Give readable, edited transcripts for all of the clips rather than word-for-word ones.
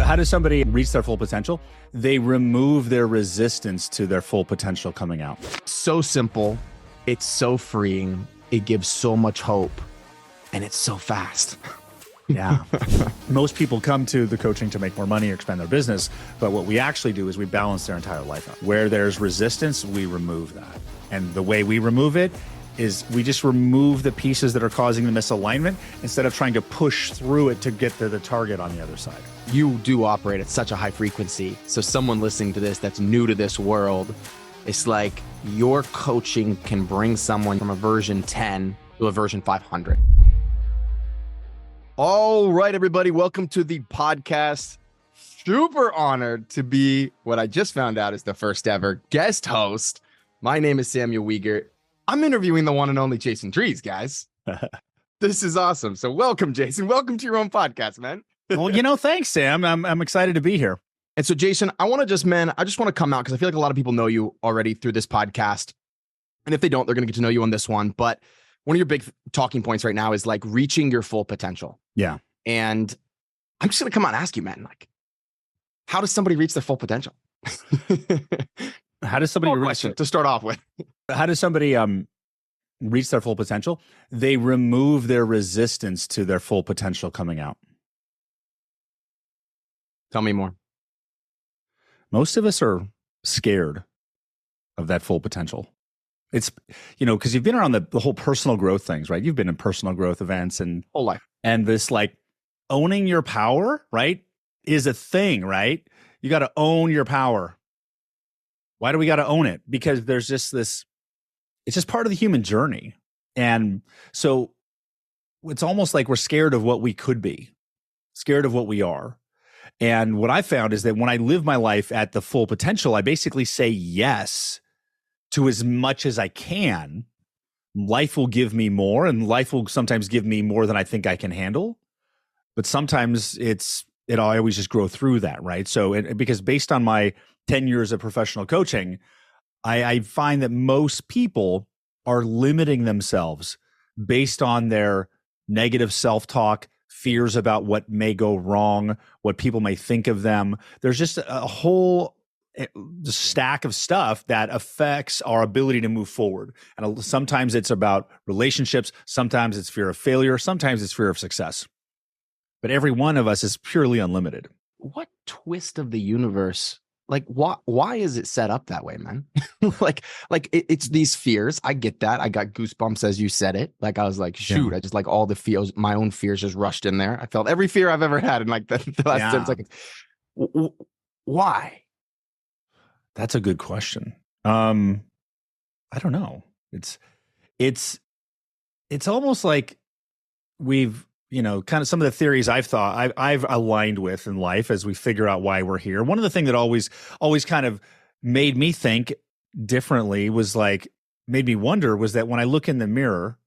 How does somebody reach their full potential? They remove their resistance to their full potential coming out. So simple. It's so freeing. It gives so much hope. And it's so fast. Yeah. Most people come to the coaching to make more money or expand their business. But what we actually do is we balance their entire life out. Where there's resistance, we remove that. And the way we remove it is we just remove the pieces that are causing the misalignment instead of trying to push through it to get to the target on the other side. You do operate at such a high frequency. So someone listening to this that's new to this world, it's like your coaching can bring someone from a version 10 to a version 500. All right, everybody, welcome to the podcast. Super honored to be what I just found out is the first ever guest host. My name is Sam Wegert. I'm interviewing the one and only Jason Trees, guys. This is awesome. So welcome, Jason. Welcome to your own podcast, man. Well, thanks, Sam. I'm excited to be here. And so, Jason, I just want to come out because I feel like a lot of people know you already through this podcast. And if they don't, they're going to get to know you on this one. But one of your big talking points right now is like reaching your full potential. Yeah. And I'm just going to come out and ask you, man, like, how does somebody reach their full potential? How does somebody question to start off with? How does somebody reach their full potential? They remove their resistance to their full potential coming out. Tell me more. Most of us are scared of that full potential. It's, because you've been around the whole personal growth things, right? You've been in personal growth events and whole life. And this like owning your power, right, is a thing, right? You got to own your power. Why do we got to own it? Because there's just it's just part of the human journey. And so it's almost like we're scared of what we could be, scared of what we are. And what I found is that when I live my life at the full potential, I basically say yes to as much as I can. Life will give me more, and life will sometimes give me more than I think I can handle. But sometimes I always just grow through that, right? So because based on my 10 years of professional coaching, I find that most people are limiting themselves based on their negative self-talk, fears about what may go wrong, what people may think of them. There's just a whole stack of stuff that affects our ability to move forward. And sometimes it's about relationships, sometimes it's fear of failure, sometimes it's fear of success. But every one of us is purely unlimited. What twist of the universe? Like, why is it set up that way, man? it's these fears. I get that. I got goosebumps as you said it. Like, I was like, shoot, I just like all the feels, my own fears just rushed in there. I felt every fear I've ever had in like the last 10 seconds. Why? That's a good question. I don't know. It's almost like we've, kind of some of the theories I've aligned with in life as we figure out why we're here. One of the things that always kind of made me think differently made me wonder was that when I look in the mirror,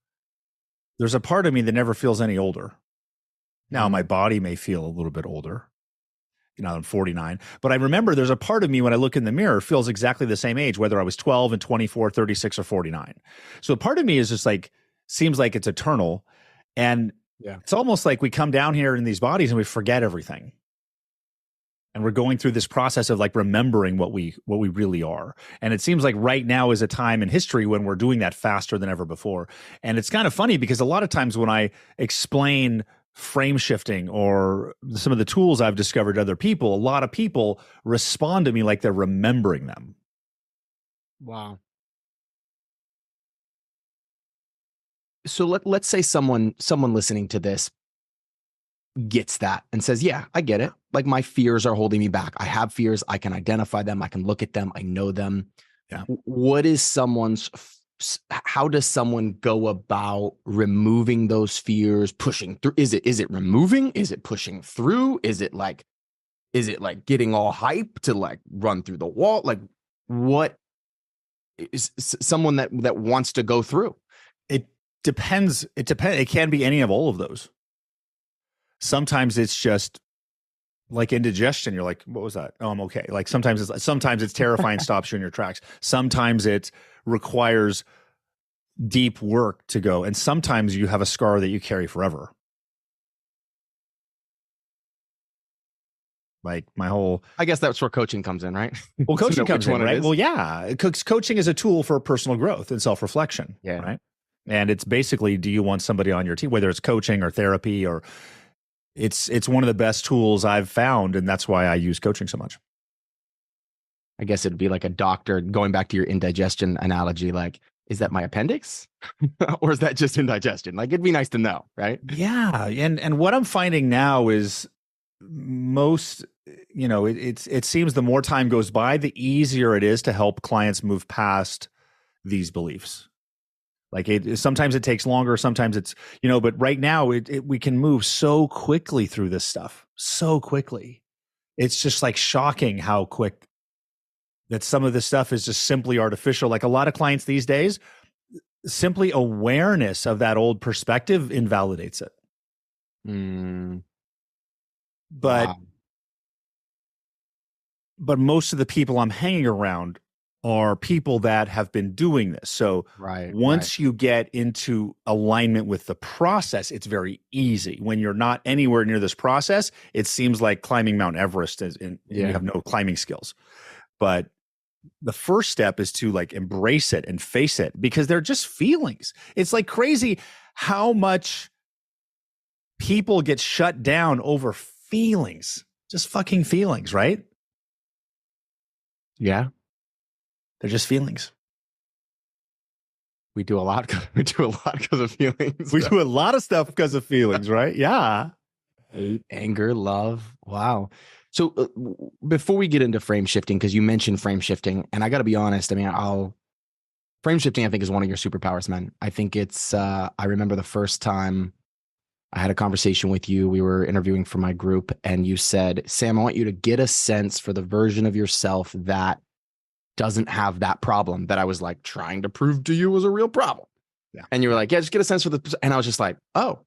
there's a part of me that never feels any older. Now my body may feel a little bit older. I'm 49, but I remember there's a part of me when I look in the mirror feels exactly the same age, whether I was 12 and 24, 36 or 49. So a part of me is just like, seems like it's eternal. And it's almost like we come down here in these bodies and we forget everything. And we're going through this process of like remembering what we really are. And it seems like right now is a time in history when we're doing that faster than ever before. And it's kind of funny because a lot of times when I explain frame shifting or some of the tools I've discovered to other people, a lot of people respond to me like they're remembering them. Wow. So let's say someone listening to this gets that and says, yeah, I get it. Like my fears are holding me back. I have fears. I can identify them. I can look at them. I know them. Yeah. What is how does someone go about removing those fears, pushing through? Is it removing? Is it pushing through? Is it like getting all hype to like run through the wall? Like what is someone that wants to go through? It depends. It can be any of all of those. Sometimes it's just like indigestion. You're like, what was that? Oh, I'm okay. Like sometimes it's terrifying, stops you in your tracks. Sometimes it requires deep work to go. And sometimes you have a scar that you carry forever. Like my whole I guess that's where coaching comes in, right? well, To coaching know comes which one in, it right? is. Well, yeah, coaching is a tool for personal growth and self-reflection, Yeah. right? And it's basically, do you want somebody on your team, whether it's coaching or therapy, or it's one of the best tools I've found, and that's why I use coaching so much. I guess it'd be like a doctor, going back to your indigestion analogy, like, is that my appendix or is that just indigestion? Like, it'd be nice to know, right? Yeah, and what I'm finding now is most, it seems the more time goes by, the easier it is to help clients move past these beliefs. Like sometimes it takes longer, sometimes it's, but right now we can move so quickly through this stuff, so quickly. It's just like shocking how quick that some of this stuff is just simply artificial. Like a lot of clients these days, simply awareness of that old perspective invalidates it. Mm, But wow. but most of the people I'm hanging around are people that have been doing this. So Right. once you get into alignment with the process, it's very easy. When you're not anywhere near this process, it seems like climbing Mount Everest and you have no climbing skills. But the first step is to like embrace it and face it, because they're just feelings. It's like crazy how much people get shut down over feelings, just fucking feelings, right? Yeah. They're just feelings. We do a lot. We do a lot because of feelings. We do a lot of stuff because of feelings, right? Yeah. Hate, anger, love. Wow. So before we get into frame shifting, because you mentioned frame shifting, and I got to be honest, I mean, frame shifting, I think, is one of your superpowers, man. I think it's, I remember the first time I had a conversation with you, we were interviewing for my group, and you said, Sam, I want you to get a sense for the version of yourself that doesn't have that problem that I was like trying to prove to you was a real problem. Yeah. And you were like, yeah, just get a sense for the, and I was just like, oh.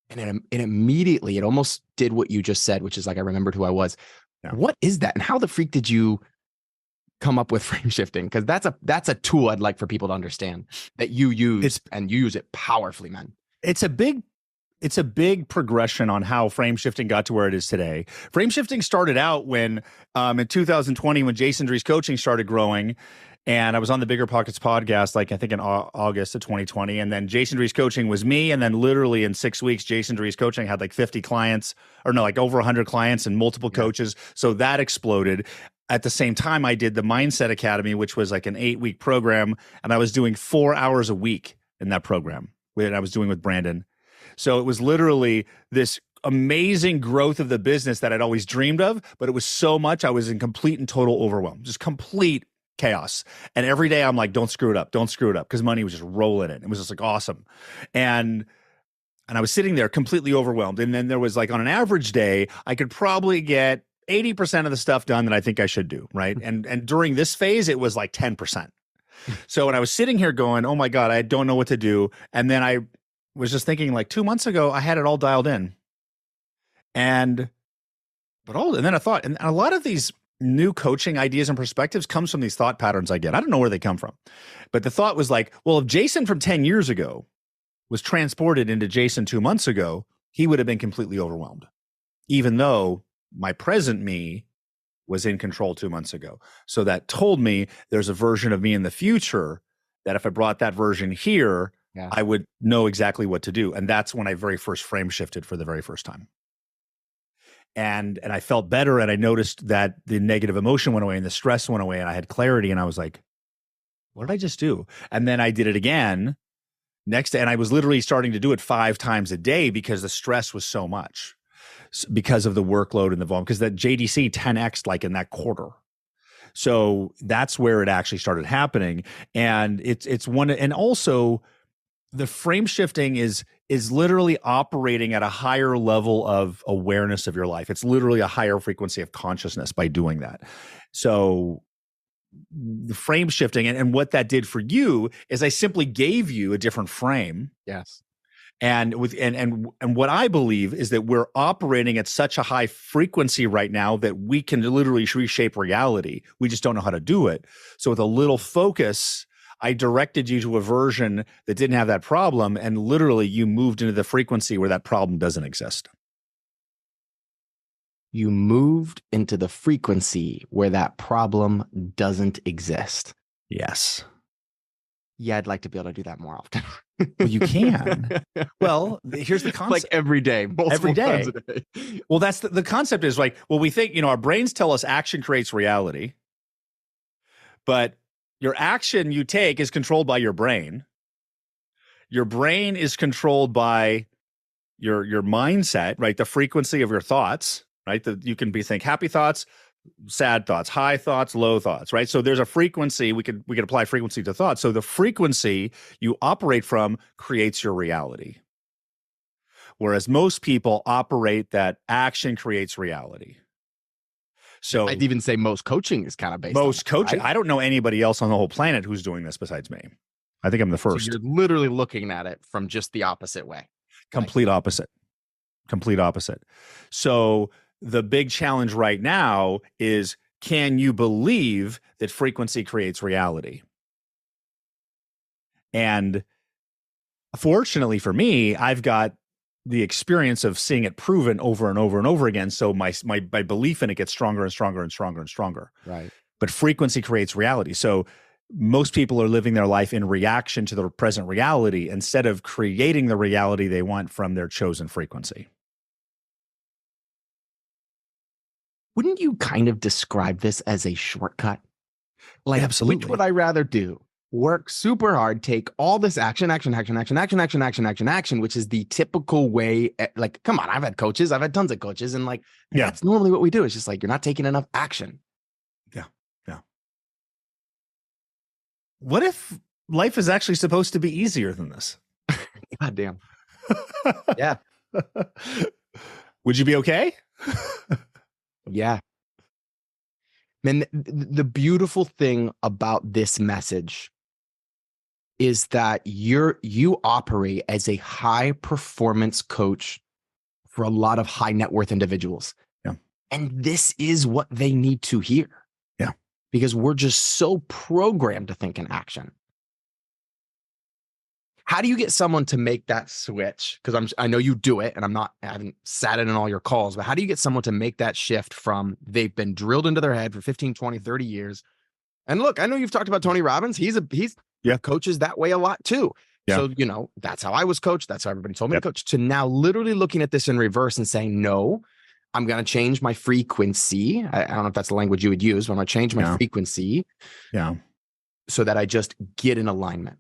And it immediately, it almost did what you just said, which is like, I remembered who I was. Yeah. What is that? And how the freak did you come up with frame shifting? Because that's a tool I'd like for people to understand that you use, and you use it powerfully, man. It's a big progression on how frame shifting got to where it is today. Frame shifting started out when in 2020, when Jason Drees coaching started growing, and I was on the Bigger Pockets podcast, like I think in August of 2020. And then Jason Drees coaching was me. And then literally in 6 weeks, Jason Drees coaching had like 50 clients, or no, like over 100 clients and multiple coaches. So that exploded. At the same time, I did the Mindset Academy, which was like an 8-week program. And I was doing 4 hours a week in that program that I was doing with Brandon. So it was literally this amazing growth of the business that I'd always dreamed of, but it was so much, I was in complete and total overwhelm, just complete chaos. And every day I'm like, don't screw it up, because money was just rolling in. It was just like awesome. And I was sitting there completely overwhelmed. And then there was like, on an average day, I could probably get 80% of the stuff done that I think I should do, right? And during this phase, it was like 10%. So when I was sitting here going, oh my God, I don't know what to do. And then I was just thinking, like 2 months ago, I had it all dialed in. And then I thought, and a lot of these new coaching ideas and perspectives comes from these thought patterns I get. I don't know where they come from. But the thought was like, well, if Jason from 10 years ago was transported into Jason 2 months ago, he would have been completely overwhelmed, even though my present me was in control 2 months ago. So that told me there's a version of me in the future that if I brought that version here, I would know exactly what to do. And that's when I very first frame shifted for the very first time. And I felt better, and I noticed that the negative emotion went away and the stress went away, and I had clarity, and I was like, what did I just do? And then I did it again next, and I was literally starting to do it 5 times a day because the stress was so much, because of the workload and the volume, because that JDC 10x like in that quarter. So that's where it actually started happening. And it's one, and also the frame shifting is literally operating at a higher level of awareness of your life. It's literally a higher frequency of consciousness by doing that. So the frame shifting and what that did for you is I simply gave you a different frame. Yes. And what I believe is that we're operating at such a high frequency right now that we can literally reshape reality. We just don't know how to do it. So with a little focus, I directed you to a version that didn't have that problem, and literally you moved into the frequency where that problem doesn't exist. You moved into the frequency where that problem doesn't exist. Yes. Yeah, I'd like to be able to do that more often. Well, you can. Well, here's the concept. Like every day, multiple times a day. Well, that's the concept is like, well, we think, our brains tell us action creates reality, but your action you take is controlled by your brain. Your brain is controlled by your mindset, right? The frequency of your thoughts, right? You can think happy thoughts, sad thoughts, high thoughts, low thoughts, right? So there's a frequency, we could apply frequency to thoughts. So the frequency you operate from creates your reality. Whereas most people operate that action creates reality. So I'd even say most coaching is kind of based most on that, coaching. right? I don't know anybody else on the whole planet who's doing this besides me. I think I'm the first. So you're literally looking at it from just the opposite way. Complete opposite. So the big challenge right now is, can you believe that frequency creates reality? And fortunately for me, I've got the experience of seeing it proven over and over and over again. So my belief in it gets stronger and stronger and stronger and stronger. Right. But frequency creates reality. So most people are living their life in reaction to the present reality instead of creating the reality they want from their chosen frequency. Wouldn't you kind of describe this as a shortcut? Like, absolutely. Which would I rather do? Work super hard, take all this action, which is the typical way. Like, come on, I've had tons of coaches, and that's normally what we do. It's just like, you're not taking enough action. Yeah. What if life is actually supposed to be easier than this? God damn. Yeah. Would you be okay? Yeah. Man, the beautiful thing about this message is that you operate as a high performance coach for a lot of high net worth individuals. Yeah. And this is what they need to hear. Yeah. Because we're just so programmed to think in action. How do you get someone to make that switch? Because I know you do it, and I haven't sat in all your calls, but how do you get someone to make that shift from they've been drilled into their head for 15, 20, 30 years? And look, I know you've talked about Tony Robbins. He's coaches that way a lot too. Yeah. So, that's how I was coached. That's how everybody told me to coach. To now literally looking at this in reverse and saying, no, I'm going to change my frequency. I don't know if that's the language you would use, but I'm going to change my frequency. Yeah. So that I just get in alignment.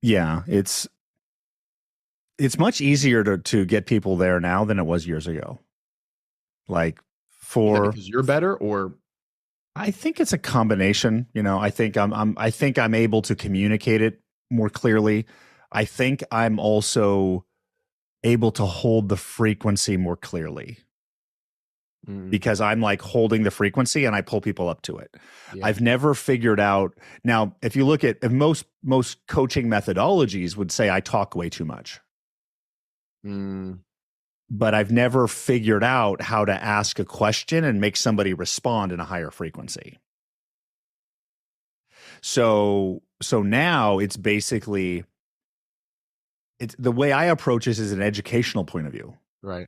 Yeah. It's much easier to get people there now than it was years ago. Because you're better, or I think it's a combination. I think I'm able to communicate it more clearly. I think I'm also able to hold the frequency more clearly. Because I'm holding the frequency and I pull people up to it. Yeah. I've never figured out. Now, if you look at most coaching methodologies would say I talk way too much. But I've never figured out how to ask a question and make somebody respond in a higher frequency. So now it's basically, the way I approach this is an educational point of view. Right.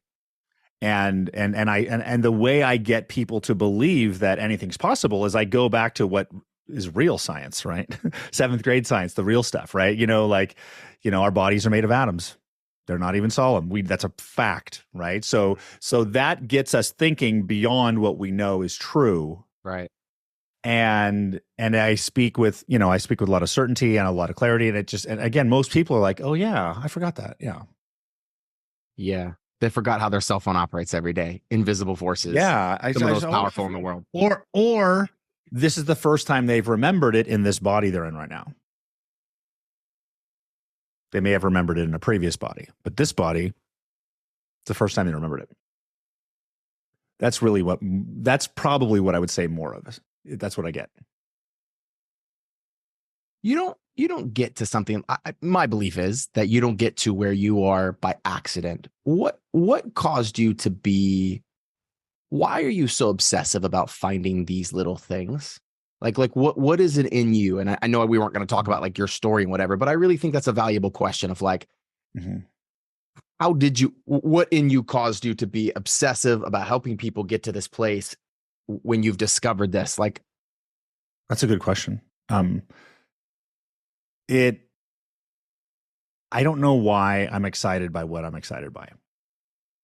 And the way I get people to believe that anything's possible is I go back to what is real science, right? 7th grade science, the real stuff, right? Our bodies are made of atoms. They're not even solid. That's a fact, right? So that gets us thinking beyond what we know is true. Right. And I speak with a lot of certainty and a lot of clarity. And again, most people are like, oh yeah, I forgot that. Yeah. Yeah. They forgot how their cell phone operates every day. Invisible forces. Yeah. Some of the most powerful in the world. Or this is the first time they've remembered it in this body they're in right now. They may have remembered it in a previous body, but this body, it's the first time they remembered it. That's probably what I would say more of. That's what I get. You don't get to something. My belief is that you don't get to where you are by accident. What caused you to be? Why are you so obsessive about finding these little things? Like what is it in you? And I know we weren't going to talk about your story and whatever, but I really think that's a valuable question of how did you, what in you caused you to be obsessive about helping people get to this place when you've discovered this? Like, That's a good question. It, I don't know why I'm excited by what I'm excited by.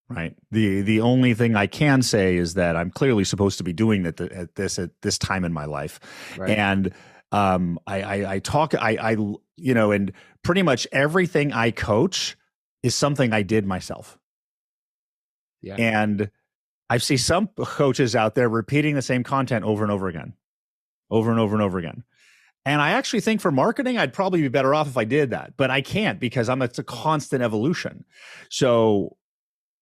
Right. The only thing I can say is that I'm clearly supposed to be doing that at this time in my life, right. and I talk you know, and pretty much everything I coach is something I did myself. Yeah. And I see some coaches out there repeating the same content over and over again, over and over and over again. And I actually think for marketing, I'd probably be better off if I did that, but I can't because it's a constant evolution. So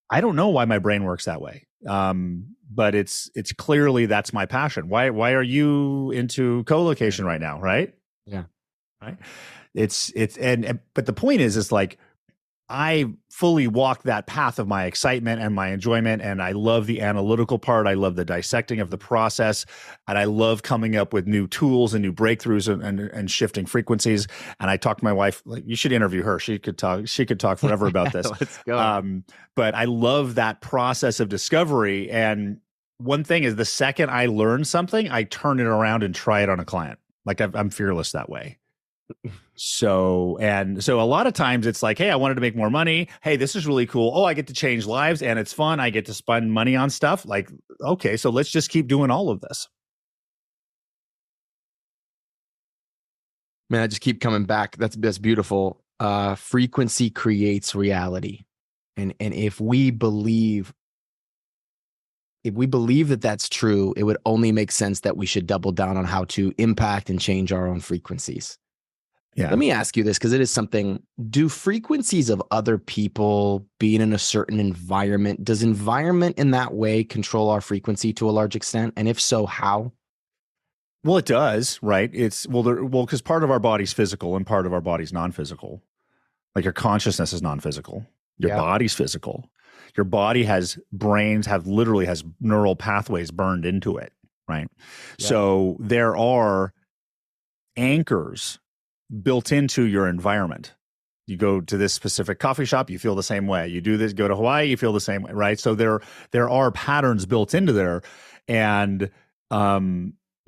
I don't know why my brain works that way. But it's clearly that's my passion. Why are you into co-location right now? Right. Yeah. Right. But the point is like, I fully walk that path of my excitement and my enjoyment. And I love the analytical part. I love the dissecting of the process. And I love coming up with new tools and new breakthroughs and shifting frequencies. And I talked to my wife, like, you should interview her. She could talk forever about this. Let's go. But I love that process of discovery. And one thing is, the second I learn something, I turn it around and try it on a client. Like I'm fearless that way. So a lot of times it's like, hey, I wanted to make more money. Hey, this is really cool. Oh, I get to change lives and it's fun. I get to spend money on stuff. Like, okay, so let's just keep doing all of this. Man, I just keep coming back. That's beautiful. Frequency creates reality. And if we believe that that's true, it would only make sense that we should double down on how to impact and change our own frequencies. Yeah. Let me ask you this, because it is something. Do frequencies of other people being in a certain environment, does environment in that way control our frequency to a large extent? And if so, how? Well, it does, right? Because part of our body's physical and part of our body's non-physical. Like your consciousness is non-physical. Your body's physical. Your body literally has neural pathways burned into it, right? Yeah. So there are anchors built into your environment. You go to this specific coffee shop, you feel the same way. You do this, go to Hawaii, you feel the same way, right? So there are patterns built into there, and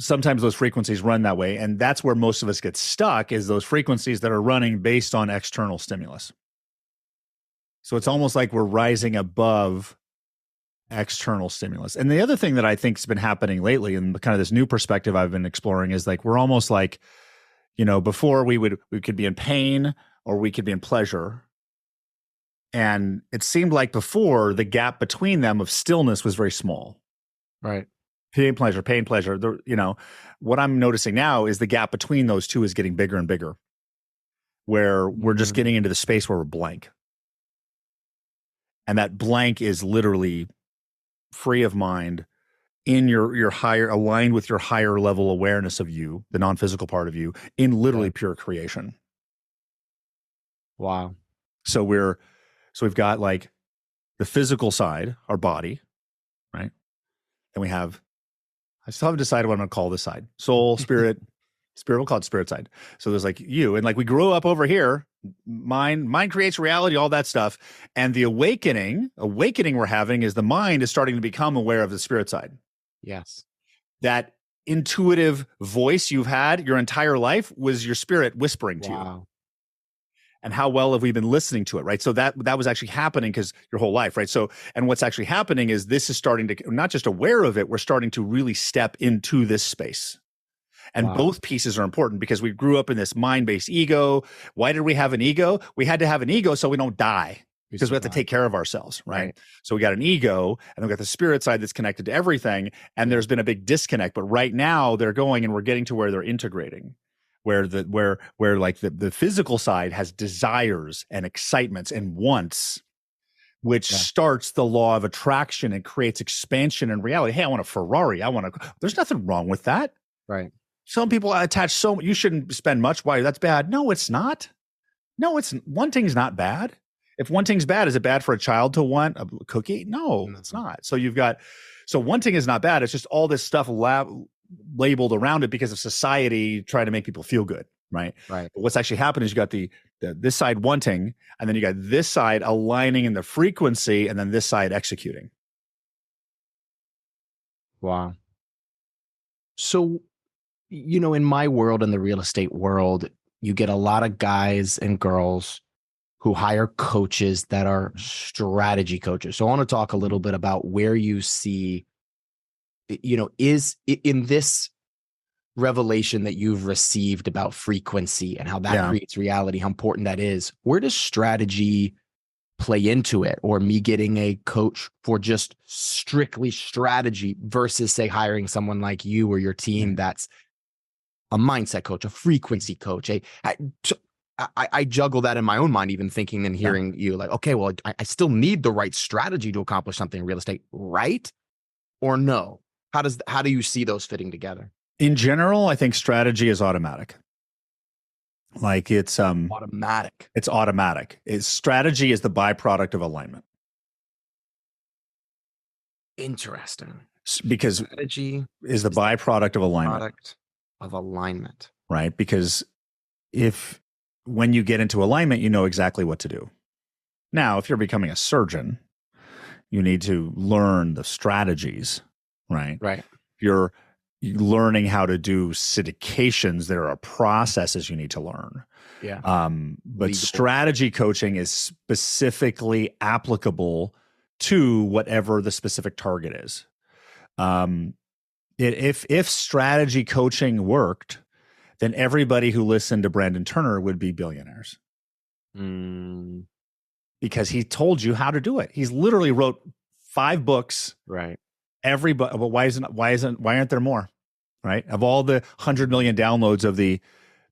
sometimes those frequencies run that way, and that's where most of us get stuck, is those frequencies that are running based on external stimulus. So it's almost like we're rising above external stimulus. And the other thing that I think has been happening lately, and kind of this new perspective I've been exploring, is like we're almost like, you know, before we could be in pain or we could be in pleasure. And it seemed like before the gap between them of stillness was very small. Right. Pain, pleasure, pain, pleasure. You know, what I'm noticing now is the gap between those two is getting bigger and bigger, where we're just getting into the space where we're blank. And that blank is literally free of mind, in your higher, aligned with your higher level awareness of you, the non-physical part of you, in literally pure creation. Wow. So we've got like the physical side, our body, right? Then we have, I still haven't decided what I'm going to call this side. Soul, spirit, we'll call it spirit side. So there's like you, and like we grew up over here, mind creates reality, all that stuff. And the awakening we're having is the mind is starting to become aware of the spirit side. Yes. That intuitive voice you've had your entire life was your spirit whispering to you. And how well have we been listening to it, right? So that was actually happening because your whole life, right? So, and what's actually happening is this is starting to, not just aware of it, we're starting to really step into this space. And both pieces are important because we grew up in this mind-based ego. Why did we have an ego? We had to have an ego so we don't die, because we have to take care of ourselves, right? So we got an ego, and then we got the spirit side that's connected to everything. And there's been a big disconnect. But right now they're going, and we're getting to where they're integrating, where like the physical side has desires and excitements and wants, which starts the law of attraction and creates expansion in reality. Hey, I want a Ferrari. There's nothing wrong with that. Right. Some people attach you shouldn't spend much. Why? That's bad. No, it's not. No, wanting's not bad. If wanting's bad, is it bad for a child to want a cookie? No, it's not. So wanting is not bad. It's just all this stuff labeled around it because of society trying to make people feel good. right? Right. But what's actually happened is you got this side wanting, and then you got this side aligning in the frequency, and then this side executing. Wow. So, in my world, in the real estate world, you get a lot of guys and girls who hire coaches that are strategy coaches. So I want to talk a little bit about where you see, is in this revelation that you've received about frequency and how that creates reality, how important that is. Where does strategy play into it, or me getting a coach for just strictly strategy versus, say, hiring someone like you or your team that's a mindset coach, a frequency coach? I juggle that in my own mind, even thinking and hearing you like, okay, well, I still need the right strategy to accomplish something in real estate, right? Or no? How do you see those fitting together? In general, I think strategy is automatic. Like it's automatic. It's automatic. Strategy is the byproduct of alignment. Interesting. Because strategy is the byproduct of alignment. Product of alignment. Right? Because when you get into alignment, you know exactly what to do. Now, if you're becoming a surgeon, you need to learn the strategies, right? Right. If you're learning how to do syndications, there are processes you need to learn. Yeah. But strategy coaching is specifically applicable to whatever the specific target is. If strategy coaching worked, then everybody who listened to Brandon Turner would be billionaires. Because he told you how to do it. He's literally wrote 5 books. Right. Everybody, but why aren't there more? Right? Of all the 100 million downloads of the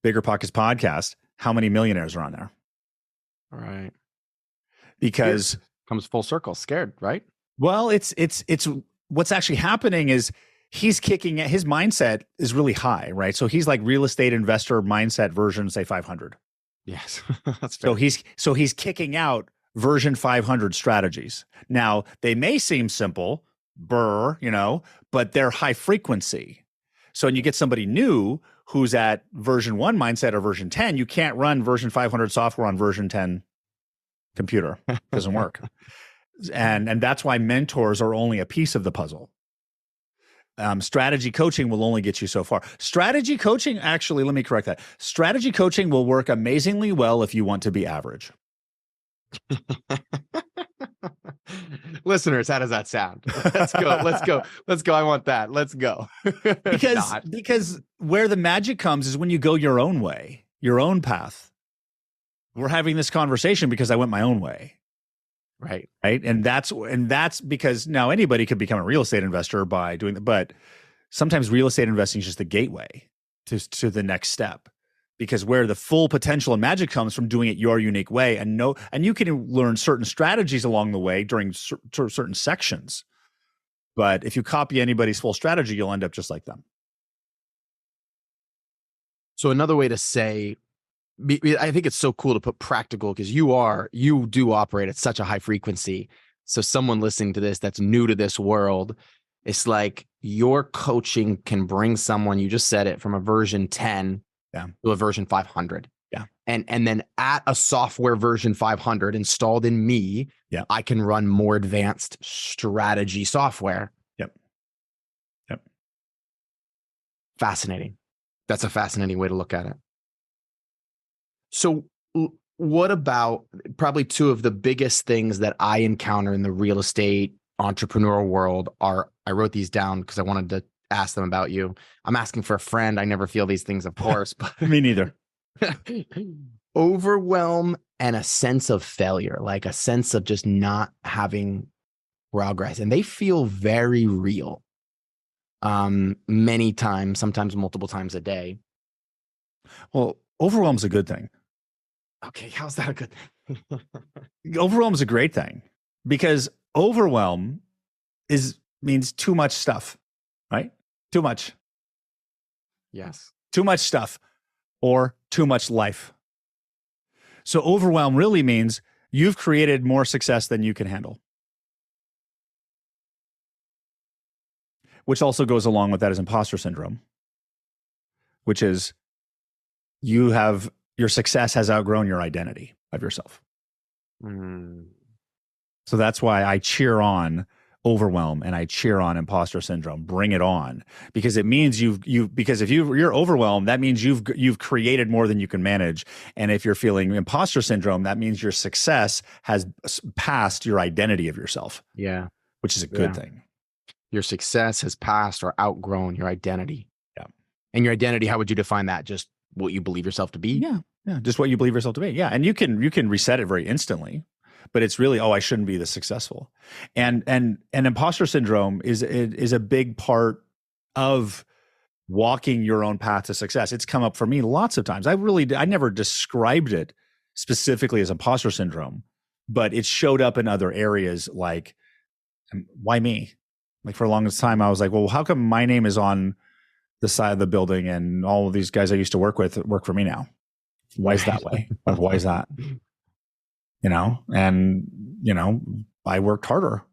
Bigger Pockets podcast, how many millionaires are on there? Right. Because comes full circle. Scared, right? Well, it's what's actually happening is he's kicking at his mindset is really high, right? So he's like real estate investor mindset version, say 500. Yes, that's fair. So he's kicking out version 500 strategies. Now they may seem simple, but they're high frequency. So when you get somebody new who's at version 1 mindset or version 10, you can't run version 500 software on version 10 computer. It doesn't work. And that's why mentors are only a piece of the puzzle. Strategy coaching will only get you so far. Strategy coaching, actually, let me correct that. Strategy coaching will work amazingly well if you want to be average. Listeners, how does that sound? Let's go. I want that. Let's go. Because where the magic comes is when you go your own way, your own path. We're having this conversation because I went my own way. Right. And that's because now anybody could become a real estate investor by doing that. But sometimes real estate investing is just the gateway to the next step, because where the full potential and magic comes from doing it your unique way. And you can learn certain strategies along the way during certain sections. But if you copy anybody's full strategy, you'll end up just like them. So another way to say, I think it's so cool to put practical, because you do operate at such a high frequency. So someone listening to this that's new to this world, it's like your coaching can bring someone, you just said it, from a version 10 to a version 500. Yeah. And then at a software version 500 installed in me, I can run more advanced strategy software. Yep. Fascinating. That's a fascinating way to look at it. So what about probably 2 of the biggest things that I encounter in the real estate entrepreneurial world are, I wrote these down because I wanted to ask them about you. I'm asking for a friend. I never feel these things, of course, but me neither. Overwhelm and a sense of failure, like a sense of just not having progress. And they feel very real. Many times, sometimes multiple times a day. Well, overwhelm's a good thing. Okay, how's that a good thing? Overwhelm is a great thing, because overwhelm means too much stuff, right? Too much. Yes. Too much stuff or too much life. So overwhelm really means you've created more success than you can handle. Which also goes along with that is imposter syndrome, which is your success has outgrown your identity of yourself. So that's why I cheer on overwhelm and I cheer on imposter syndrome. Bring it on, because it means because if you're overwhelmed, that means you've created more than you can manage. And if you're feeling imposter syndrome, that means your success has passed your identity of yourself. Yeah. Which is a good thing. Your success has passed or outgrown your identity. Yeah. And your identity, how would you define that? Just what you believe yourself to be? Yeah. Yeah. Just what you believe yourself to be. Yeah. And you can reset it very instantly. But it's really, I shouldn't be this successful. And imposter syndrome is a big part of walking your own path to success. It's come up for me lots of times. I never described it specifically as imposter syndrome, but it showed up in other areas like, why me? Like for a long time, I was like, well, how come my name is on the side of the building and all of these guys I used to work with work for me now? Why is that way? Why is that? I worked harder.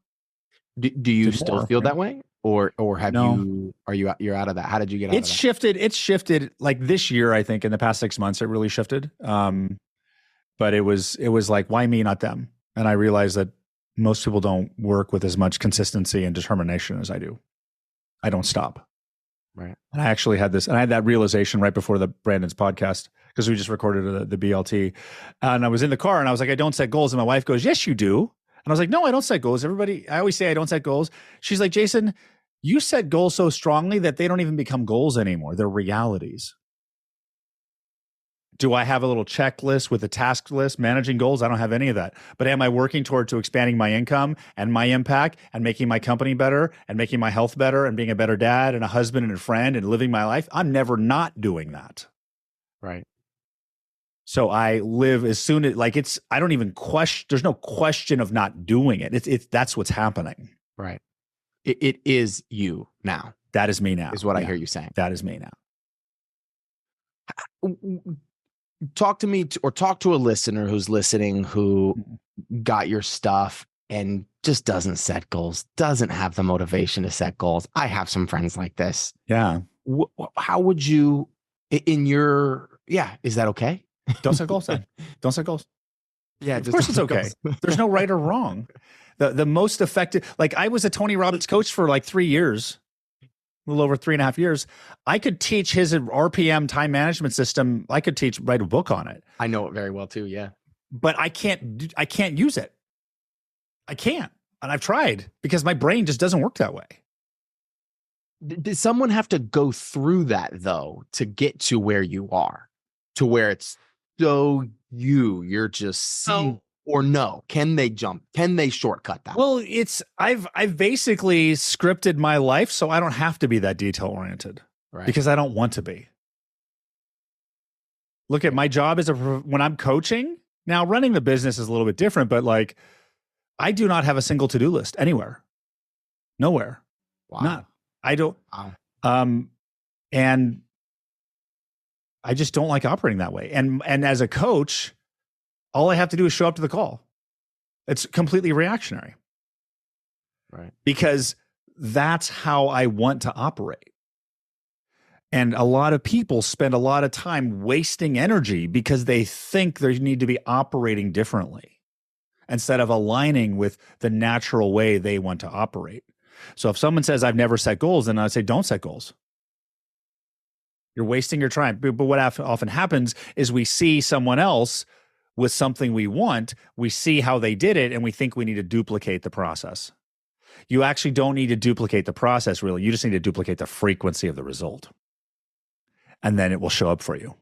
Do you still feel that way, or have you're out of that? How did you get out of that? It's shifted like this year. I think in the past 6 months, it really shifted. But it was like, why me, not them? And I realized that most people don't work with as much consistency and determination as I do. I don't stop. Right. And I actually had that realization right before the Brandon's podcast, because we just recorded the BLT, and I was in the car and I was like, I don't set goals. And my wife goes, yes, you do. And I was like, no, I don't set goals. I always say I don't set goals. She's like, Jason, you set goals so strongly that they don't even become goals anymore. They're realities. Do I have a little checklist with a task list managing goals? I don't have any of that. But am I working to expanding my income and my impact and making my company better and making my health better and being a better dad and a husband and a friend and living my life? I'm never not doing that. Right. So I live as soon as I don't even question. There's no question of not doing it. That's what's happening. Right. It is you now. That is me now. Is what I hear you saying. That is me now. Talk to me or talk to a listener who's listening who got your stuff and just doesn't set goals, doesn't have the motivation to set goals. I have some friends like this. Yeah. How would you, is that okay? Don't set goals then. Don't set goals. Yeah. Of course it's okay. There's no right or wrong. The most effective, like I was a Tony Robbins coach for like 3 years. A little over 3.5 years. I could teach his RPM time management system. I could write a book on it. I know it very well too. Yeah. But I can't use it. I can't. And I've tried because my brain just doesn't work that way. Did someone have to go through that though, to get to where you are, to where it's so you're just or no? Can they jump? Can they shortcut that? Well, I've basically scripted my life so I don't have to be that detail oriented, right? Because I don't want to be. Look at my job when I'm coaching. Now, running the business is a little bit different, but like I do not have a single to-do list anywhere, nowhere. Wow. I don't. Wow. And I just don't like operating that way. And as a coach, all I have to do is show up to the call. It's completely reactionary. Right. Because that's how I want to operate. And a lot of people spend a lot of time wasting energy because they think they need to be operating differently instead of aligning with the natural way they want to operate. So if someone says, I've never set goals, then I say, don't set goals. You're wasting your time. But what often happens is we see someone else with something we want, we see how they did it, and we think we need to duplicate the process. You actually don't need to duplicate the process, really. You just need to duplicate the frequency of the result. And then it will show up for you.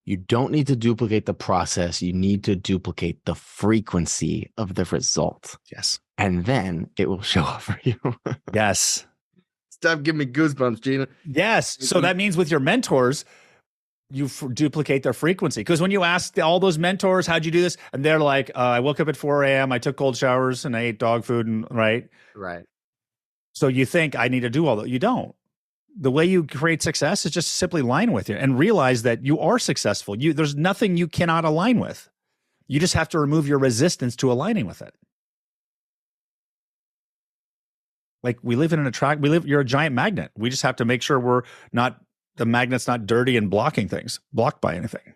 You don't need to duplicate the process. You need to duplicate the frequency of the result. Yes. And then it will show up for you. Yes. Stop giving me goosebumps, Gina. Yes. So that means with your mentors, you duplicate their frequency. Because when you ask all those mentors, how'd you do this? And they're like, I woke up at 4 a.m., I took cold showers, and I ate dog food, and right? Right. So you think I need to do all that. You don't. The way you create success is just simply align with it and realize that you are successful. There's nothing you cannot align with. You just have to remove your resistance to aligning with it. Like you're a giant magnet. We just have to make sure we're not the magnet's not dirty and blocked by anything.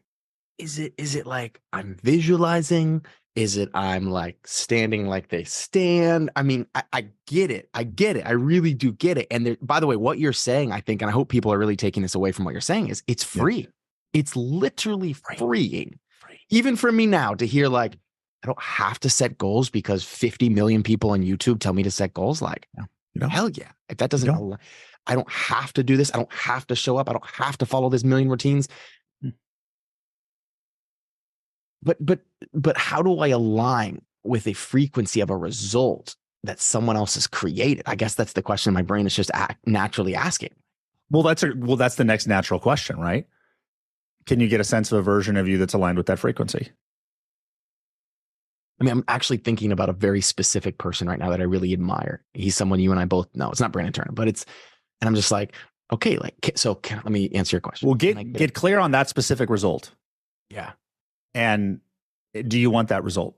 Is it like I'm visualizing? Is it I'm like standing like they stand? I mean, I get it. I get it. I really do get it. And by the way, what you're saying, I think, and I hope people are really taking this away from what you're saying, is it's free. Yeah. It's literally freeing. Free. Even for me now to hear like, I don't have to set goals because 50 million people on YouTube tell me to set goals. Like, hell yeah. If that doesn't, I don't have to do this. I don't have to show up. I don't have to follow this million routines. But how do I align with a frequency of a result that someone else has created? I guess that's the question my brain is just naturally asking. Well, that's the next natural question, right? Can you get a sense of a version of you that's aligned with that frequency? I mean, I'm actually thinking about a very specific person right now that I really admire. He's someone you and I both know. It's not Brandon Turner, but and I'm just like, okay, like, so let me answer your question. Well, get clear on that specific result. Yeah. And do you want that result?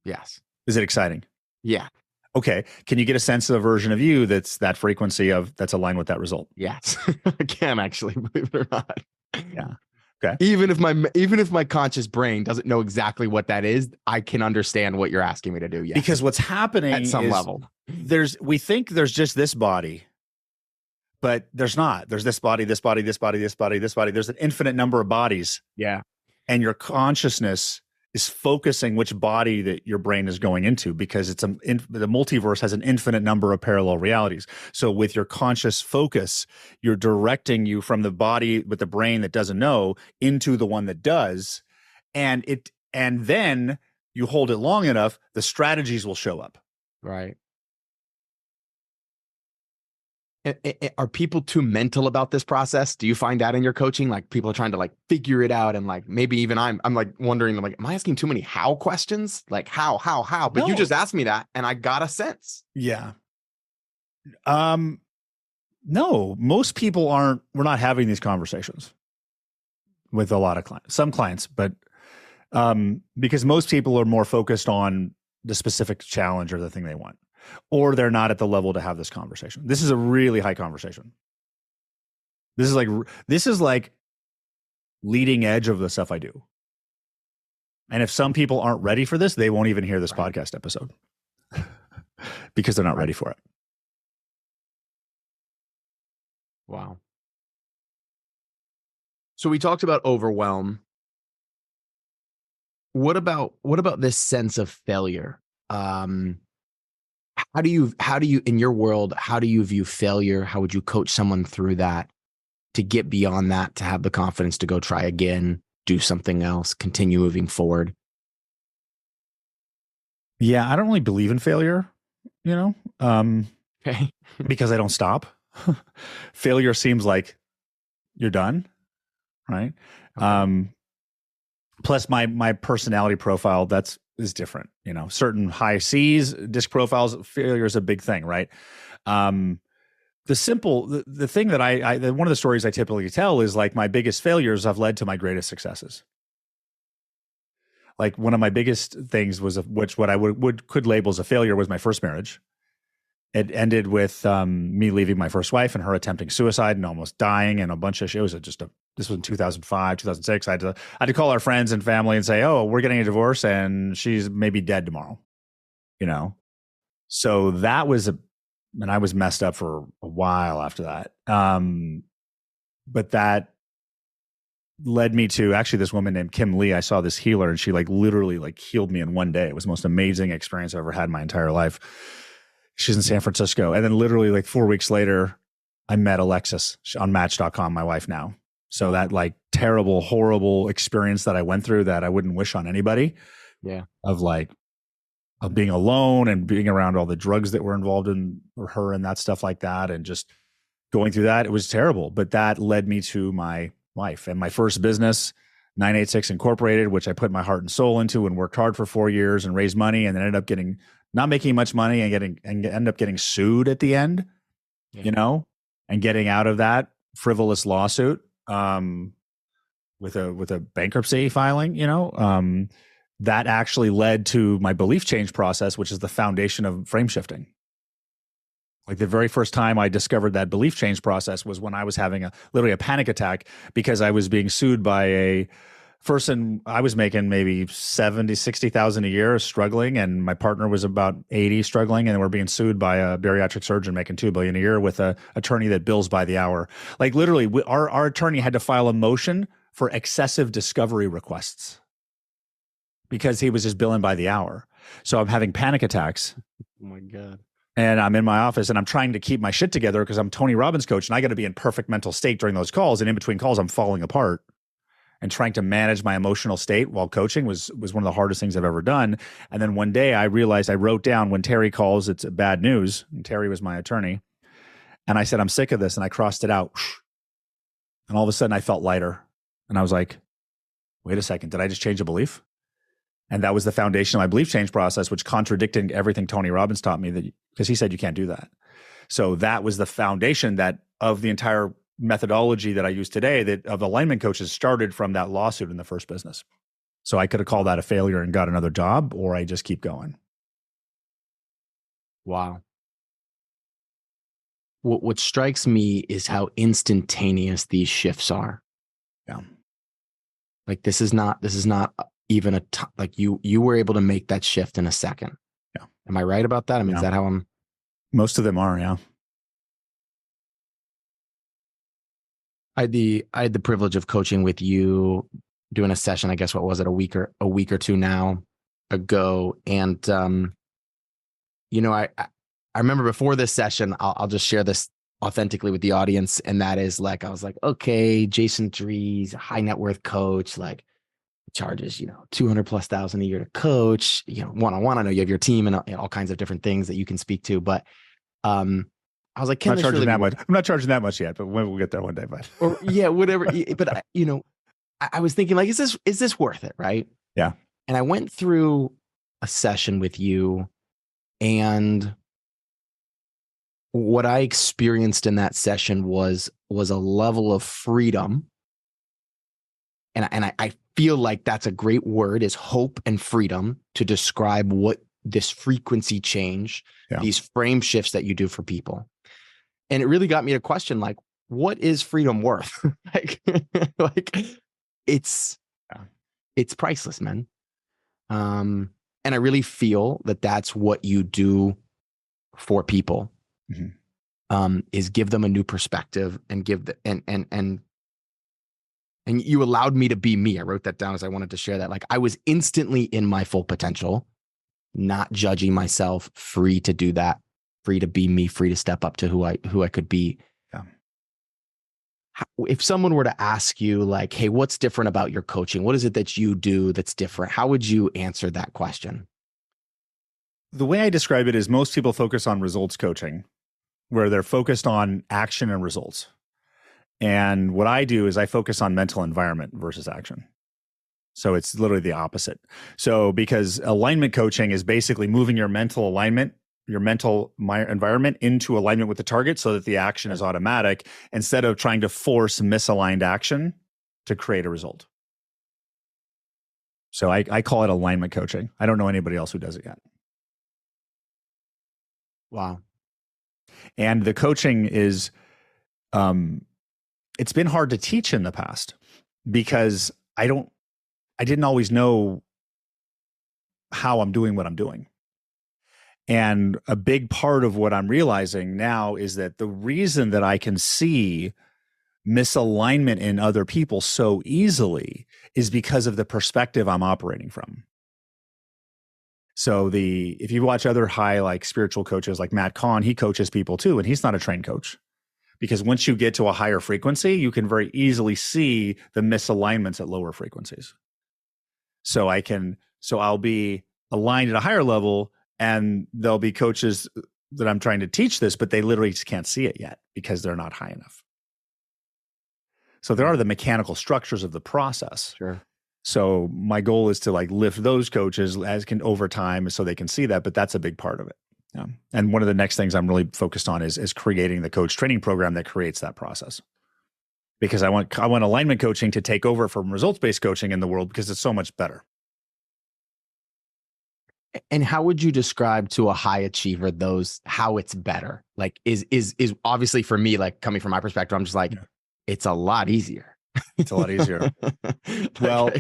Yes. Is it exciting? Yeah. Okay. Can you get a sense of a version of you that's that frequency that's aligned with that result? Yes. I can actually, believe it or not. Yeah. Okay. Even if my conscious brain doesn't know exactly what that is, I can understand what you're asking me to do. Yeah. Because what's happening at some level, we think there's just this body, but there's not. There's this body, this body, this body, this body, this body. There's an infinite number of bodies. Yeah. And your consciousness is focusing which body that your brain is going into, because the multiverse has an infinite number of parallel realities. So with your conscious focus, you're directing you from the body with the brain that doesn't know into the one that does. And then you hold it long enough, the strategies will show up. Right. Are people too mental about this process? Do you find that in your coaching? Like people are trying to like figure it out, and like maybe even I'm like wondering, like, am I asking too many how questions? Like how? But no. You just asked me that and I got a sense. Yeah. No, most people we're not having these conversations with a lot of clients, some clients, but because most people are more focused on the specific challenge or the thing they want. Or they're not at the level to have this conversation. This is a really high conversation. This is like leading edge of the stuff I do. And if some people aren't ready for this, they won't even hear this podcast episode because they're not ready for it. Wow. So we talked about overwhelm. What about this sense of failure? How do you, in your world, how do you view failure? How would you coach someone through that to get beyond that, to have the confidence to go try again, do something else, continue moving forward? Yeah, I don't really believe in failure, okay. Because I don't stop. Failure seems like you're done, right? Okay. Plus my personality profile, is different, certain high C's, disc profiles, failure is a big thing, right? The thing that one of the stories I typically tell is like my biggest failures have led to my greatest successes. Like one of my biggest things was what I could label as a failure was my first marriage. It ended with me leaving my first wife and her attempting suicide and almost dying, and a bunch of shit. This was in 2005, 2006. I had to call our friends and family and say, "Oh, we're getting a divorce, and she's maybe dead tomorrow." So that was and I was messed up for a while after that. But that led me to actually this woman named Kim Lee. I saw this healer, and she literally healed me in one day. It was the most amazing experience I've ever had in my entire life. She's in San Francisco. And then literally 4 weeks later, I met Alexis on Match.com, my wife now. So that terrible, horrible experience that I went through that I wouldn't wish on anybody. Yeah. Of being alone and being around all the drugs that were involved in her and that stuff like that. And just going through that, it was terrible. But that led me to my wife and my first business, 986 Incorporated, which I put my heart and soul into and worked hard for 4 years and raised money, and then ended up not making much money and end up getting sued at the end, and getting out of that frivolous lawsuit with a bankruptcy filing, that actually led to my belief change process, which is the foundation of frame shifting. Like the very first time I discovered that belief change process was when I was having literally a panic attack because I was being sued by a person. I was making maybe 70, 60,000 a year struggling, and my partner was about 80 struggling, and we're being sued by a bariatric surgeon making 2 billion a year with a attorney that bills by the hour. Like literally our attorney had to file a motion for excessive discovery requests because he was just billing by the hour. So I'm having panic attacks. Oh my God. And I'm in my office and I'm trying to keep my shit together because I'm Tony Robbins coach and I got to be in perfect mental state during those calls. And in between calls, I'm falling apart. And trying to manage my emotional state while coaching was one of the hardest things I've ever done. And then one day I realized, I wrote down, when Terry calls, it's bad news. And Terry was my attorney. And I said, I'm sick of this. And I crossed it out. And all of a sudden I felt lighter. And I was like, wait a second, did I just change a belief? And that was the foundation of my belief change process, which contradicted everything Tony Robbins taught me, because he said you can't do that. So that was the foundation that of the entire methodology that I use today, that of alignment coaches, started from that lawsuit in the first business. So I could have called that a failure and got another job, or I just keep going. Wow. What strikes me is how instantaneous these shifts are. Yeah. Like this is not even like you were able to make that shift in a second. Yeah. Am I right about that? I mean, is that how I'm? Most of them are, yeah. I had the privilege of coaching with you, doing a session, I guess, what was it, a week or two now ago. And, I remember before this session, I'll just share this authentically with the audience. And that is like, I was like, okay, Jason Drees, high net worth coach, like charges, 200,000+ a year to coach, one-on-one. I know you have your team and all kinds of different things that you can speak to, but, I was like, I'm not charging that much. I'm not charging that much yet, but we'll get there one day. But or yeah, whatever. But I was thinking, like, is this worth it, right? Yeah. And I went through a session with you, and what I experienced in that session was a level of freedom, and I feel like that's a great word, is hope and freedom, to describe what this frequency change, these frame shifts that you do for people. And it really got me to question, like, what is freedom worth? like it's priceless, man. And I really feel that that's what you do for people, is give them a new perspective and give the, and you allowed me to be me. I wrote that down as I wanted to share that. Like, I was instantly in my full potential, not judging myself, free to do that, free to be me, free to step up to who I could be. Yeah. If someone were to ask you, like, hey, what's different about your coaching? What is it that you do that's different? How would you answer that question? The way I describe it is most people focus on results coaching, where they're focused on action and results. And what I do is I focus on mental environment versus action. So it's literally the opposite. So because alignment coaching is basically moving your mental alignment, your mental environment into alignment with the target so that the action is automatic, instead of trying to force misaligned action to create a result. So I call it alignment coaching. I don't know anybody else who does it yet. Wow. And the coaching is, it's been hard to teach in the past because I didn't always know how I'm doing what I'm doing. And a big part of what I'm realizing now is that the reason that I can see misalignment in other people so easily is because of the perspective I'm operating from. So if you watch other high, like, spiritual coaches like Matt Kahn, he coaches people too, and he's not a trained coach. Because once you get to a higher frequency, you can very easily see the misalignments at lower frequencies. So I'll be aligned at a higher level, and there'll be coaches that I'm trying to teach this, but they literally just can't see it yet because they're not high enough. So there are the mechanical structures of the process. Sure. So my goal is to, like, lift those coaches over time so they can see that, but that's a big part of it. Yeah. And one of the next things I'm really focused on is creating the coach training program that creates that process. Because I want alignment coaching to take over from results-based coaching in the world, because it's so much better. And how would you describe to a high achiever how it's better? Like is obviously for me, like coming from my perspective, I'm just like, it's a lot easier. It's a lot easier. Like, well,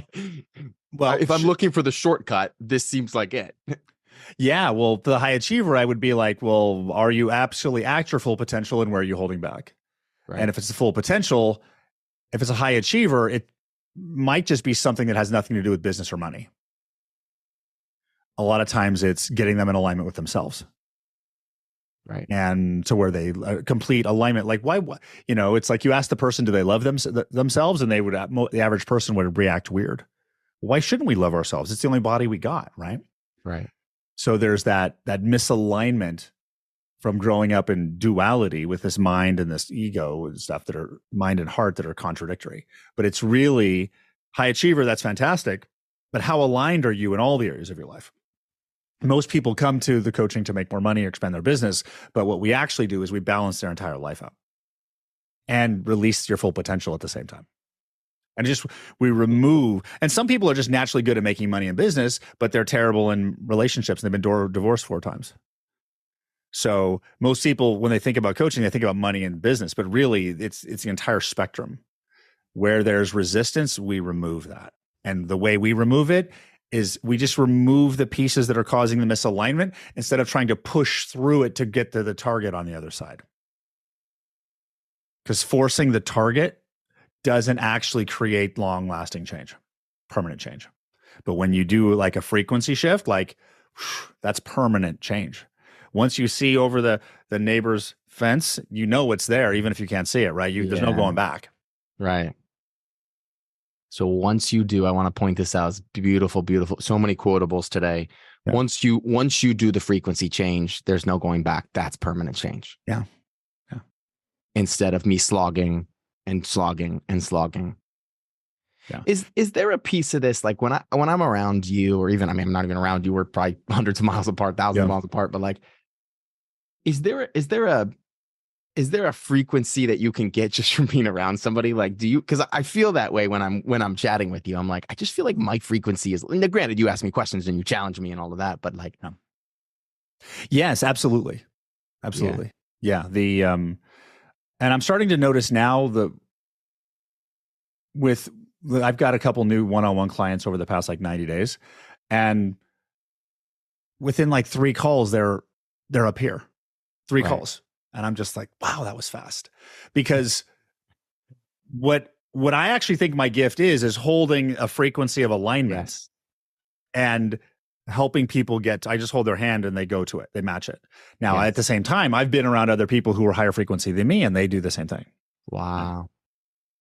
if I'm looking for the shortcut, this seems like it. Yeah. Well, for the high achiever, I would be like, well, are you absolutely at your full potential and where are you holding back? Right. And if it's the full potential, if it's a high achiever, it might just be something that has nothing to do with business or money. A lot of times it's getting them in alignment with themselves. Right. And to where they complete alignment. Like why, it's like you ask the person, do they love themselves? And they would, the average person would react weird. Why shouldn't we love ourselves? It's the only body we got. Right. Right. So there's that misalignment from growing up in duality with this mind and this ego and stuff that are mind and heart that are contradictory. But it's really high achiever. That's fantastic. But how aligned are you in all the areas of your life? Most people come to the coaching to make more money or expand their business. But what we actually do is we balance their entire life out and release your full potential at the same time. And we remove, and some people are just naturally good at making money in business, but they're terrible in relationships and they've been divorced 4 times. So most people, when they think about coaching, they think about money and business, but really it's the entire spectrum. Where there's resistance, we remove that. And the way we remove it is we just remove the pieces that are causing the misalignment instead of trying to push through it to get to the target on the other side. Because forcing the target doesn't actually create long-lasting change, permanent change. But when you do like a frequency shift, like that's permanent change. Once you see over the neighbor's fence, you know it's there, even if you can't see it, right? There's no going back. Right. So once you do, I want to point this out. It's beautiful, beautiful. So many quotables today. Yeah. Once you do the frequency change, there's no going back. That's permanent change. Yeah. Instead of me slogging and slogging and slogging. Yeah. Is there a piece of this, like when I'm around you, or even, I'm not even around you, we're probably hundreds of miles apart, thousands of miles apart, but like, is there a frequency that you can get just from being around somebody? Like, because I feel that way when I'm chatting with you. I'm like, I just feel like my frequency is, and granted, you ask me questions and you challenge me and all of that, but like, yes, absolutely. Absolutely. Yeah. And I'm starting to notice now I've got a couple new one-on-one clients over the past like 90 days. And within like 3 calls, they're up here, 3 calls. And I'm just like, wow, that was fast. Because what I actually think my gift is holding a frequency of alignment and helping people I just hold their hand and they go to it. They match it. Now, at the same time, I've been around other people who are higher frequency than me and they do the same thing. Wow.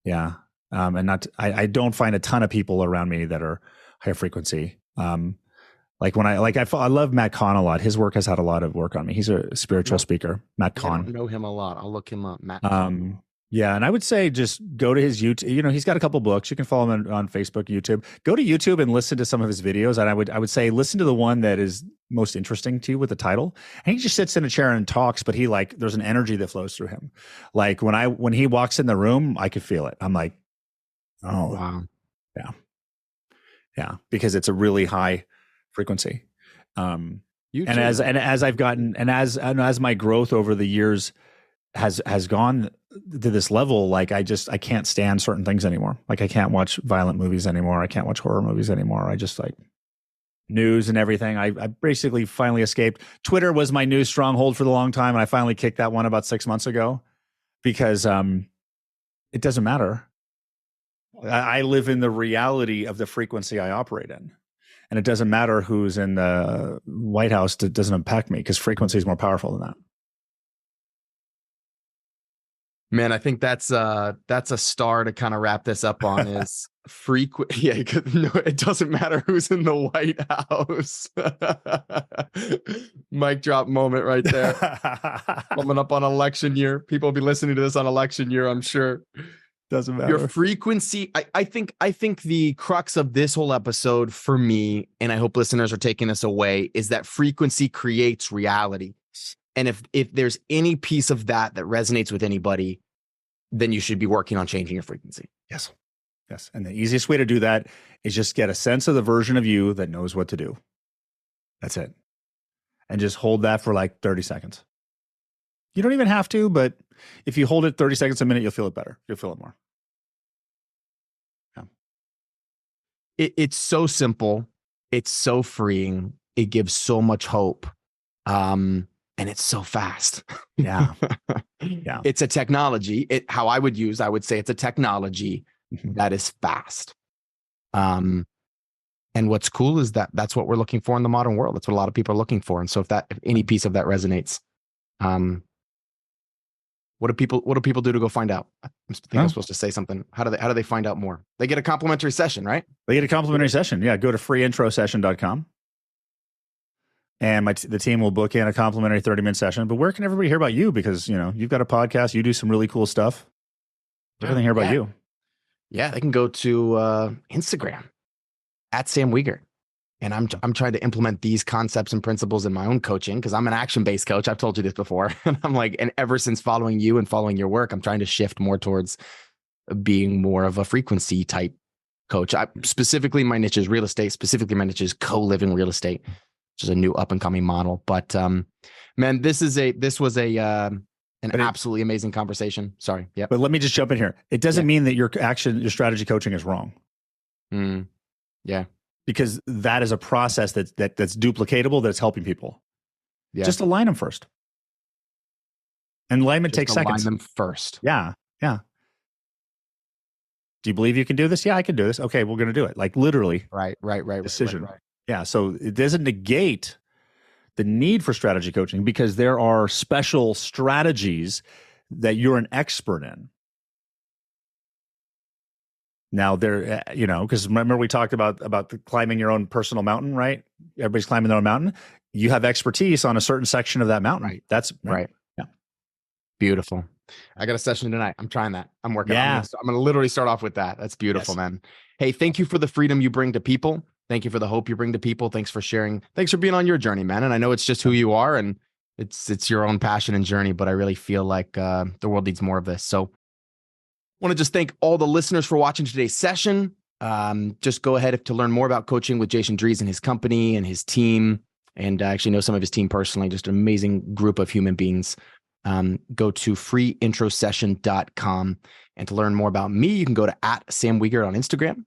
Yeah. And I don't find a ton of people around me that are higher frequency. Like I love Matt Kahn a lot. His work has had a lot of work on me. He's a spiritual speaker, Matt Kahn. I don't know him a lot. I'll look him up. Matt. Yeah. And I would say just go to his YouTube. He's got a couple books. You can follow him on Facebook, YouTube. Go to YouTube and listen to some of his videos. And I would say, listen to the one that is most interesting to you with the title. And he just sits in a chair and talks, but there's an energy that flows through him. Like when he walks in the room, I could feel it. I'm like, oh, wow. Yeah. Yeah. Because it's a really high frequency. And as I've gotten, and as my growth over the years has gone to this level, like I can't stand certain things anymore. Like I can't watch violent movies anymore. I can't watch horror movies anymore. I just like news and everything. I basically finally escaped. Twitter was my news stronghold for the long time. And I finally kicked that one about 6 months ago because it doesn't matter. I live in the reality of the frequency I operate in. And it doesn't matter who's in the White House. It doesn't impact me because frequency is more powerful than that. Man, I think that's a star to kind of wrap this up on is frequent. Yeah, no, it doesn't matter who's in the White House. Mic drop moment right there. Coming up on election year. People will be listening to this on election year, I'm sure. Doesn't matter. Your frequency. I think the crux of this whole episode for me, and I hope listeners are taking this away, is that frequency creates reality. And if there's any piece of that resonates with anybody, then you should be working on changing your frequency. Yes. And the easiest way to do that is just get a sense of the version of you that knows what to do. That's it. And just hold that for like 30 seconds. You don't even have to, but if you hold it 30 seconds a minute, you'll feel it better. You'll feel it more. Yeah. It's so simple. It's so freeing. It gives so much hope. And it's so fast. Yeah. Yeah. It's a technology. I would say it's a technology that is fast. And what's cool is that that's what we're looking for in the modern world. That's what a lot of people are looking for. And so if any piece of that resonates, what do people do to go find out? I think I'm supposed to say something. How do they find out more? They get a complimentary session, right? They get a complimentary session. Yeah. Go to freeintrosession.com. And the team will book in a complimentary 30-minute session. But where can everybody hear about you? Because, you've got a podcast. You do some really cool stuff. Where can they hear about you? Yeah, they can go to Instagram at Sam Wegert. And I'm trying to implement these concepts and principles in my own coaching because I'm an action-based coach. I've told you this before. And and ever since following you and following your work, I'm trying to shift more towards being more of a frequency type coach. Specifically, my niche is real estate. Specifically, my niche is co-living real estate, which is a new up and coming model. But man, this was an absolutely amazing conversation. Sorry. Yeah. But let me just jump in here. It doesn't mean that your strategy coaching is wrong. Yeah. Because that is a process that's duplicatable, that's helping people. Yeah. Just align them first. And alignment takes seconds. Align them first. Yeah. Yeah. Do you believe you can do this? Yeah, I can do this. Okay, we're going to do it. Like literally. Right. Decision. Right. Yeah. So it doesn't negate the need for strategy coaching because there are special strategies that you're an expert in. Now there, because remember we talked about climbing your own personal mountain, right? Everybody's climbing their own mountain. You have expertise on a certain section of that mountain. Right. That's right. Yeah. Beautiful. I got a session tonight. I'm trying that. I'm working. Yeah. I'm going to literally start off with that. That's beautiful, man. Hey, thank you for the freedom you bring to people. Thank you for the hope you bring to people. Thanks for sharing. Thanks for being on your journey, man. And I know it's just who you are and it's your own passion and journey, but I really feel like the world needs more of this. So I want to just thank all the listeners for watching today's session. Just go ahead to learn more about coaching with Jason Dries and his company and his team. And I actually know some of his team personally, just an amazing group of human beings. Go to freeintrosession.com. And to learn more about me, you can go to @Sam Wegert on Instagram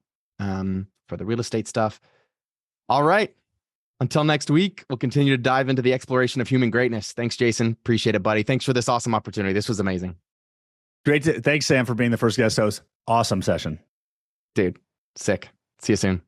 for the real estate stuff. All right. Until next week, we'll continue to dive into the exploration of human greatness. Thanks, Jason. Appreciate it, buddy. Thanks for this awesome opportunity. This was amazing. Great. Thanks, Sam, for being the first guest host. Awesome session. Dude, sick. See you soon.